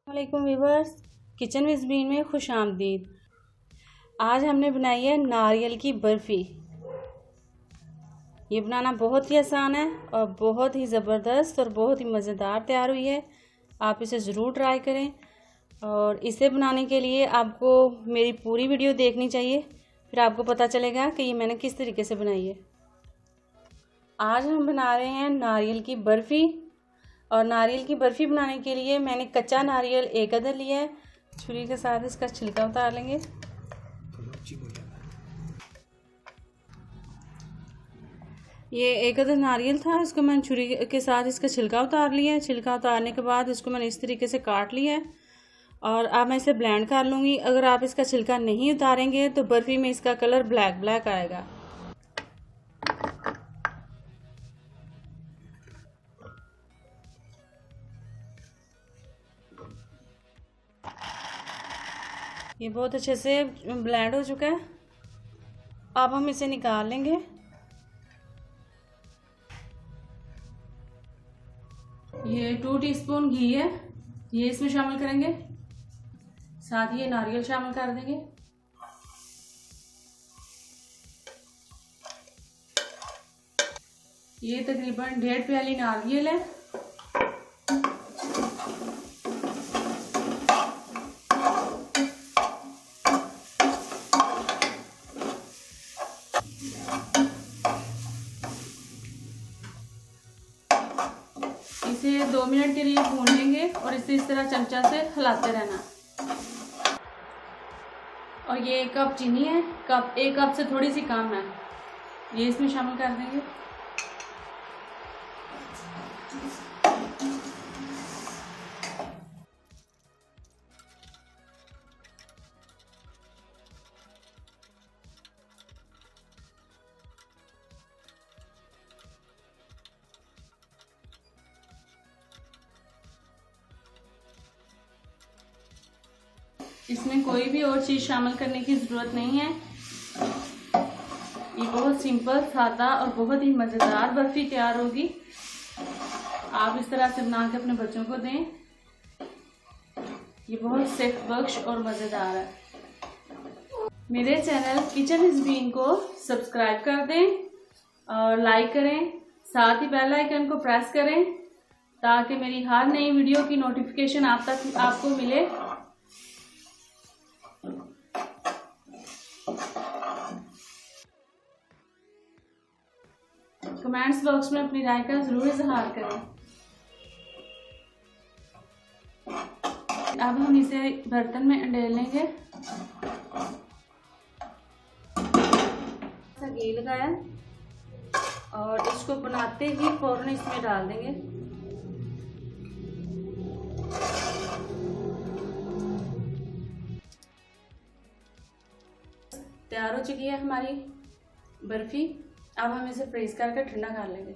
वालेकुम viewers, kitchen with been में खुश आमदीद। आज हमने बनाई है नारियल की बर्फ़ी। ये बनाना बहुत ही आसान है और बहुत ही ज़बरदस्त और बहुत ही मज़ेदार तैयार हुई है। आप इसे ज़रूर ट्राई करें और इसे बनाने के लिए आपको मेरी पूरी वीडियो देखनी चाहिए, फिर आपको पता चलेगा कि ये मैंने किस तरीके से बनाई है। आज हम बना रहे हैं नारियल की बर्फ़ी और नारियल की बर्फ़ी बनाने के लिए मैंने कच्चा नारियल एक अदर लिया है। छुरी के साथ इसका छिलका उतार लेंगे। ये एक अदर नारियल था, इसको मैंने छुरी के साथ इसका छिलका उतार लिया है। छिलका उतारने के बाद इसको मैंने इस तरीके से काट लिया है और अब मैं इसे ब्लेंड कर लूँगी। अगर आप इसका छिलका नहीं उतारेंगे तो बर्फ़ी में इसका कलर ब्लैक ब्लैक आएगा। ये बहुत अच्छे से ब्लेंड हो चुका है। अब हम इसे निकाल लेंगे। ये 2 टीस्पून घी है, ये इसमें शामिल करेंगे। साथ ही ये नारियल शामिल कर देंगे। ये तकरीबन 1.5 प्याली नारियल है। इसे 2 मिनट के लिए भून लेंगे और इसे इस तरह चमचा से हिलाते रहना। और ये 1 कप चीनी है, एक कप से थोड़ी सी कम है, ये इसमें शामिल कर देंगे। इसमें कोई भी और चीज़ शामिल करने की ज़रूरत नहीं है। ये बहुत सिंपल, सादा और बहुत ही मज़ेदार बर्फ़ी तैयार होगी। आप इस तरह से बना के अपने बच्चों को दें। ये बहुत सेहत बख्श और मज़ेदार है। मेरे चैनल किचन विद बीन को सब्सक्राइब कर दें और लाइक करें। साथ ही बेल आइकन को प्रेस करें ताकि मेरी हर नई वीडियो की नोटिफिकेशन आपको मिले। कमेंट्स बॉक्स में अपनी राय का जरूर इजहार करें। अब हम इसे बर्तन में अंडेल लेंगे। घी लगाया और इसको बनाते ही फौरन इसमें डाल देंगे। तैयार हो चुकी है हमारी बर्फी। अब हम इसे फ्रीज करके ठंडा कर लेंगे।